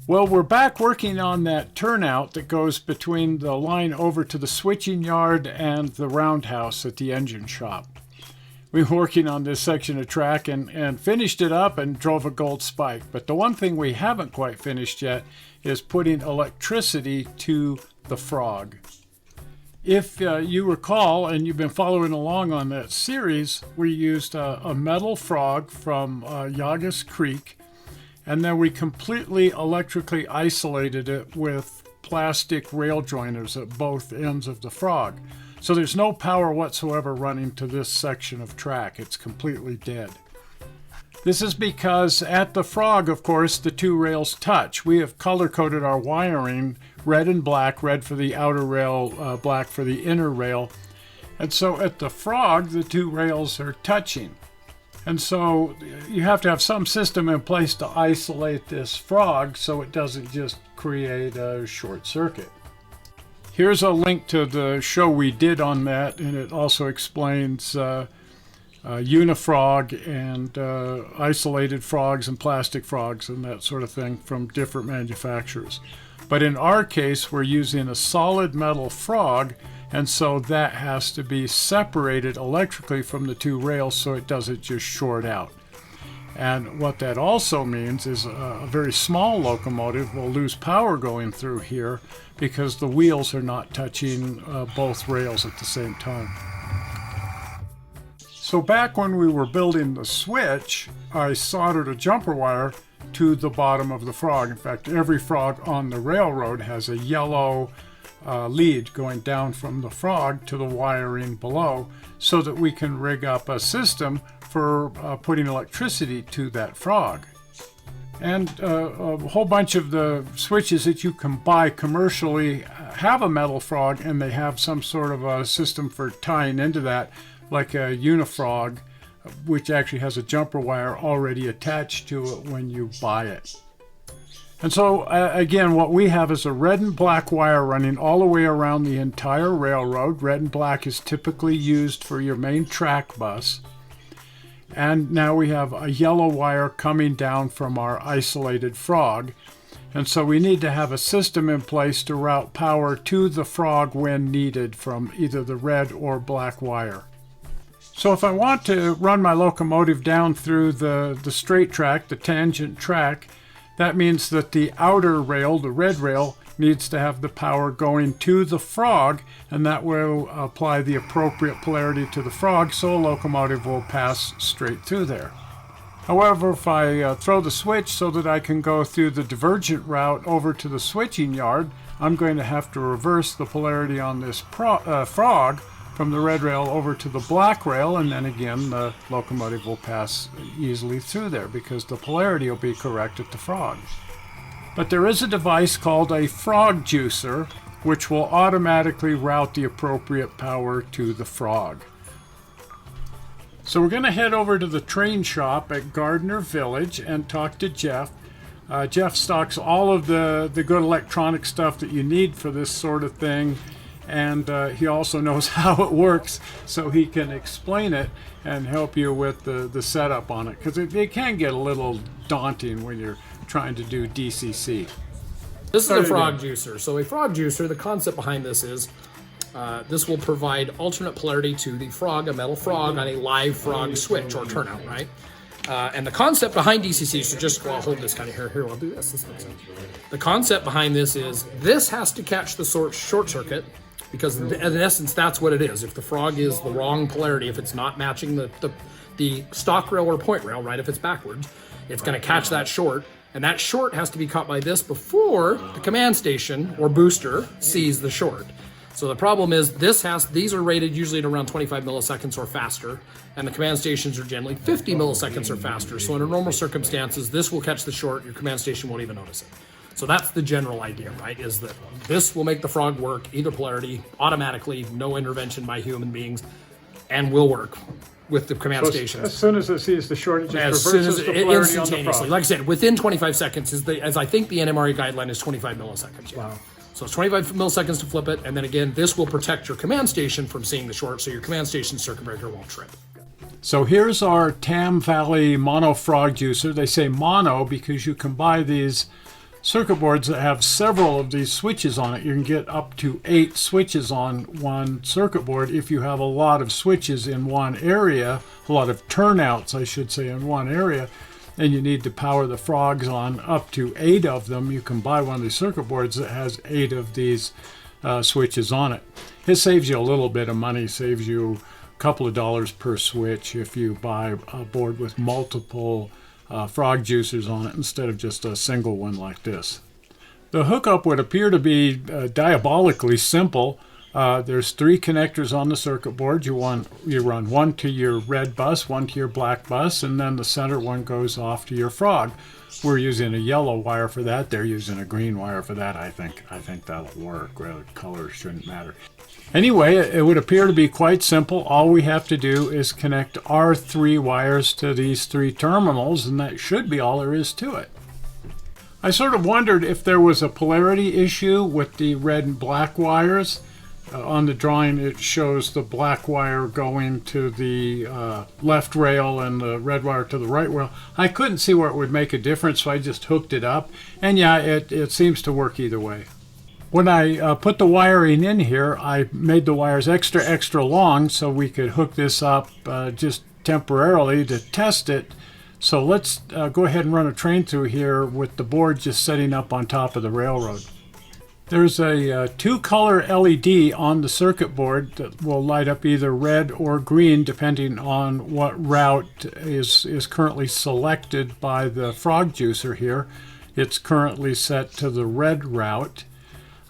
Well, we're back working on that turnout that goes between the line over to the switching yard and the roundhouse at the engine shop. We were working on this section of track and finished it up and drove a gold spike. But the one thing we haven't quite finished yet is putting electricity to the frog. If you recall, and you've been following along on that series, we used a metal frog from Yagas Creek, and then we completely electrically isolated it with plastic rail joiners at both ends of the frog. So there's no power whatsoever running to this section of track. It's completely dead. This is because at the frog, of course, the two rails touch. We have color-coded our wiring red and black, red for the outer rail, black for the inner rail. And so at the frog, the two rails are touching. And so you have to have some system in place to isolate this frog so it doesn't just create a short circuit. Here's a link to the show we did on that, and it also explains unifrog and isolated frogs and plastic frogs and that sort of thing from different manufacturers. But in our case, we're using a solid metal frog, and so that has to be separated electrically from the two rails so it doesn't just short out. And what that also means is a very small locomotive will lose power going through here because the wheels are not touching both rails at the same time. So back when we were building the switch, I soldered a jumper wire to the bottom of the frog. In fact, every frog on the railroad has a yellow lead going down from the frog to the wiring below so that we can rig up a system for putting electricity to that frog. And a whole bunch of the switches that you can buy commercially have a metal frog, and they have some sort of a system for tying into that, like a unifrog, which actually has a jumper wire already attached to it when you buy it. And so again, what we have is a red and black wire running all the way around the entire railroad. Red and black is typically used for your main track bus. And now we have a yellow wire coming down from our isolated frog. And so we need to have a system in place to route power to the frog when needed from either the red or black wire. So if I want to run my locomotive down through the straight track, the tangent track, that means that the outer rail, the red rail, needs to have the power going to the frog, and that will apply the appropriate polarity to the frog so a locomotive will pass straight through there. However, if I throw the switch so that I can go through the divergent route over to the switching yard, I'm going to have to reverse the polarity on this frog from the red rail over to the black rail, and then again the locomotive will pass easily through there because the polarity will be correct at the frog. But there is a device called a frog juicer which will automatically route the appropriate power to the frog. So we're going to head over to the train shop at Gardner Village and talk to Jeff. Jeff stocks all of the good electronic stuff that you need for this sort of thing. And he also knows how it works, so he can explain it and help you with the setup on it, because it can get a little daunting when you're trying to do DCC. This is a frog juicer. So a frog juicer, the concept behind this is this will provide alternate polarity to the frog, a metal frog, on a live frog switch or turnout, right? And the concept behind DCC, so just I'll hold this kind of here, I'll do this. This makes sense. The concept behind this is this has to catch the short circuit, because in essence that's what it is. If the frog is the wrong polarity, if it's not matching the stock rail or point rail, right, if it's backwards, it's going to catch that short, and that short has to be caught by this before the command station or booster sees the short. So the problem is these are rated usually at around 25 milliseconds or faster, and the command stations are generally 50 milliseconds or faster. So under normal circumstances, this will catch the short, your command station won't even notice it. So that's the general idea, right, is that this will make the frog work, either polarity, automatically, no intervention by human beings, and will work with the command stations. As soon as it sees the short, it just reverses the polarity instantaneously. on the frog. Like I said, within 25 seconds, as I think the NMRA guideline is 25 milliseconds. Yeah. Wow. So it's 25 milliseconds to flip it, and then again, this will protect your command station from seeing the short, so your command station circuit breaker won't trip. So here's our Tam Valley mono frog juicer. They say mono because you can buy these circuit boards that have several of these switches on it. You can get up to 8 switches on one circuit board if you have a lot of switches in one area, a lot of turnouts, I should say, in one area, and you need to power the frogs on up to 8 of them. You can buy one of these circuit boards that has 8 of these switches on it. It saves you a little bit of money, saves you a couple of dollars per switch if you buy a board with multiple frog juicers on it instead of just a single one like this. The hookup would appear to be diabolically simple. There's 3 connectors on the circuit board. You run one to your red bus, one to your black bus, and then the center one goes off to your frog. We're using a yellow wire for that. They're using a green wire for that. I think that'll work. Really, color shouldn't matter. Anyway, it would appear to be quite simple. All we have to do is connect our 3 wires to these 3 terminals, and that should be all there is to it. I sort of wondered if there was a polarity issue with the red and black wires. On the drawing, it shows the black wire going to the left rail and the red wire to the right rail. I couldn't see where it would make a difference, so I just hooked it up. And yeah, it seems to work either way. When I put the wiring in here, I made the wires extra long so we could hook this up just temporarily to test it. So let's go ahead and run a train through here with the board just setting up on top of the railroad. There's a 2-color LED on the circuit board that will light up either red or green depending on what route is currently selected by the frog juicer here. It's currently set to the red route.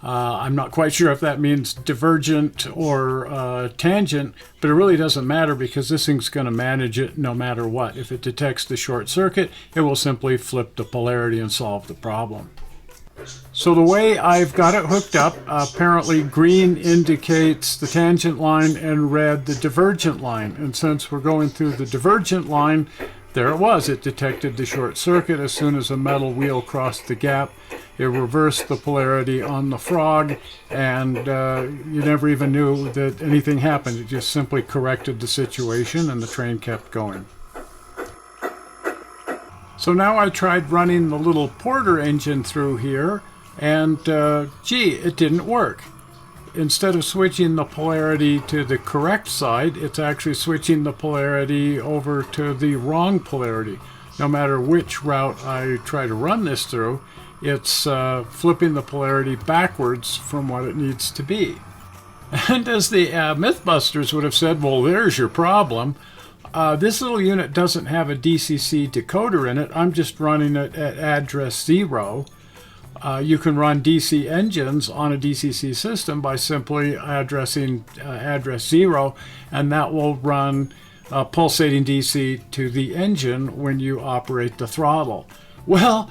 I'm not quite sure if that means divergent or tangent, but it really doesn't matter because this thing's going to manage it no matter what. If it detects the short circuit, it will simply flip the polarity and solve the problem. So the way I've got it hooked up, apparently green indicates the tangent line and red the divergent line. And since we're going through the divergent line, there it was. It detected the short circuit as soon as a metal wheel crossed the gap. It reversed the polarity on the frog, and you never even knew that anything happened. It just simply corrected the situation, and the train kept going. So now I tried running the little Porter engine through here, and gee, it didn't work. Instead of switching the polarity to the correct side, it's actually switching the polarity over to the wrong polarity. No matter which route I try to run this through, it's flipping the polarity backwards from what it needs to be. And as the Mythbusters would have said, well, there's your problem. This little unit doesn't have a DCC decoder in it. I'm just running it at address 0. You can run DC engines on a DCC system by simply addressing address 0, and that will run pulsating DC to the engine when you operate the throttle. Well,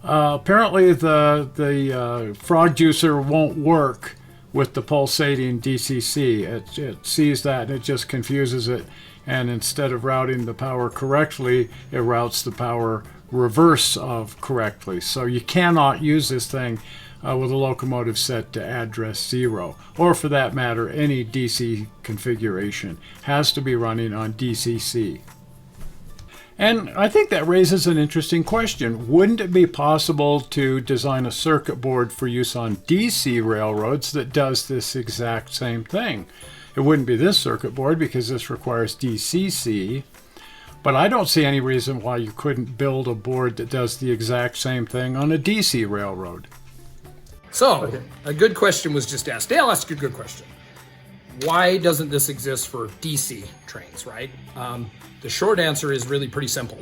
apparently the frog juicer won't work with the pulsating DCC. It sees that and it just confuses it, and instead of routing the power correctly, it routes the power reverse of correctly. So you cannot use this thing with a locomotive set to address 0, or for that matter any DC configuration. Has to be running on DCC. And I think that raises an interesting question. Wouldn't it be possible to design a circuit board for use on DC railroads that does this exact same thing? It wouldn't be this circuit board because this requires DCC, but I don't see any reason why you couldn't build a board that does the exact same thing on a DC railroad. So, a good question was just asked. Dale asked a good question. Why doesn't this exist for DC trains, right? The short answer is really pretty simple.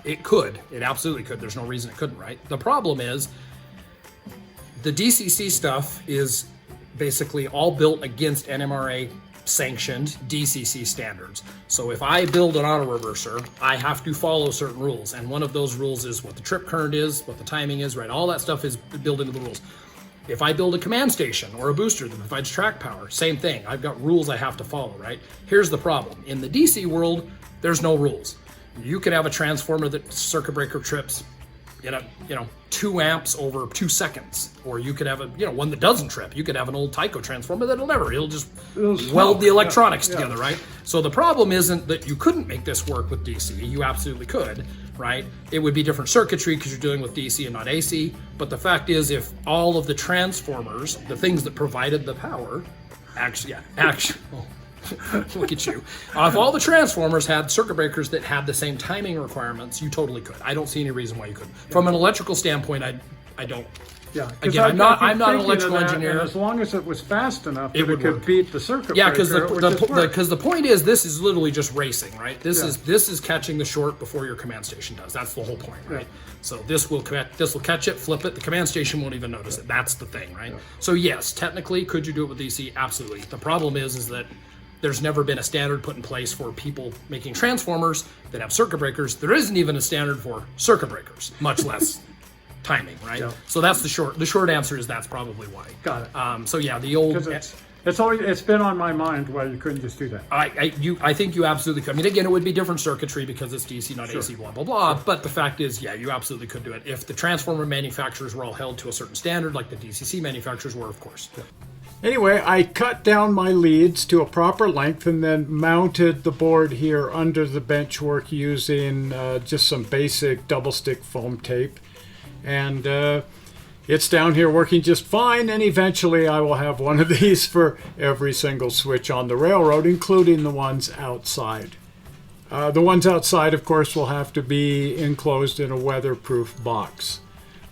It could. It absolutely could. There's no reason it couldn't, right? The problem is the DCC stuff is basically all built against NMRA sanctioned DCC standards. So if I build an auto reverser, I have to follow certain rules. And one of those rules is what the trip current is, what the timing is, right? All that stuff is built into the rules. If I build a command station or a booster that provides track power, same thing. I've got rules I have to follow, right? Here's the problem. In the DC world, there's no rules. You could have a transformer that circuit breaker trips in a 2 amps over 2 seconds, or you could have a one that doesn't trip. You could have an old Tyco transformer it'll just weld the electronics together, right? So the problem isn't that you couldn't make this work with DC. You absolutely could, right? It would be different circuitry because you're dealing with DC and not AC. But the fact is, if all of the transformers, the things that provided the power, actually. Look at you. If all the transformers had circuit breakers that had the same timing requirements, you totally could. I don't see any reason why you couldn't. From an electrical standpoint, I don't. Yeah. Again, I'm not an electrical engineer. As long as it was fast enough, it could beat the circuit breaker. Yeah, because the point is, this is literally just racing, right? This is catching the short before your command station does. That's the whole point, right? Yeah. So this will catch it, flip it. The command station won't even notice it. That's the thing, right? Yeah. So yes, technically, could you do it with DC? Absolutely. The problem is that there's never been a standard put in place for people making transformers that have circuit breakers. There isn't even a standard for circuit breakers, much less timing, right? Yeah. So that's the short answer is that's probably why. Got it. So yeah, the old. It's been on my mind why you couldn't just do that. I think you absolutely could. I mean, again, it would be different circuitry because it's DC, not AC, blah blah blah. But the fact is, yeah, you absolutely could do it if the transformer manufacturers were all held to a certain standard, like the DCC manufacturers were, of course. Yeah. Anyway, I cut down my leads to a proper length and then mounted the board here under the benchwork using just some basic double stick foam tape. And it's down here working just fine, and eventually I will have one of these for every single switch on the railroad, including the ones outside. The ones outside, of course, will have to be enclosed in a weatherproof box.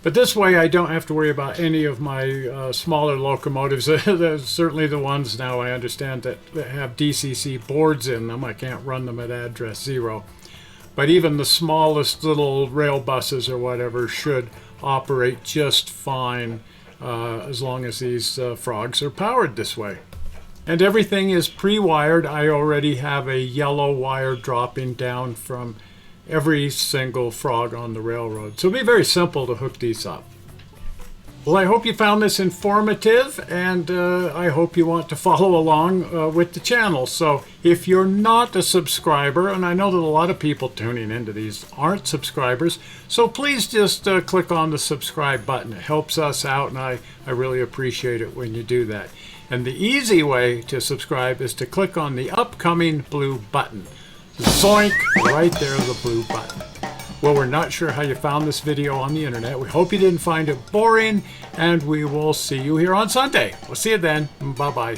But this way I don't have to worry about any of my smaller locomotives. Certainly the ones now I understand that have DCC boards in them. I can't run them at address 0. But even the smallest little rail buses or whatever should operate just fine as long as these frogs are powered this way. And everything is pre-wired. I already have a yellow wire dropping down from every single frog on the railroad. So it'll be very simple to hook these up. Well, I hope you found this informative, and I hope you want to follow along with the channel. So if you're not a subscriber, and I know that a lot of people tuning into these aren't subscribers, so please just click on the subscribe button. It helps us out, and I really appreciate it when you do that. And the easy way to subscribe is to click on the upcoming blue button. Zoink! Right there, the blue button. Well, we're not sure how you found this video on the internet. We hope you didn't find it boring, and we will see you here on Sunday. We'll see you then. Bye-bye.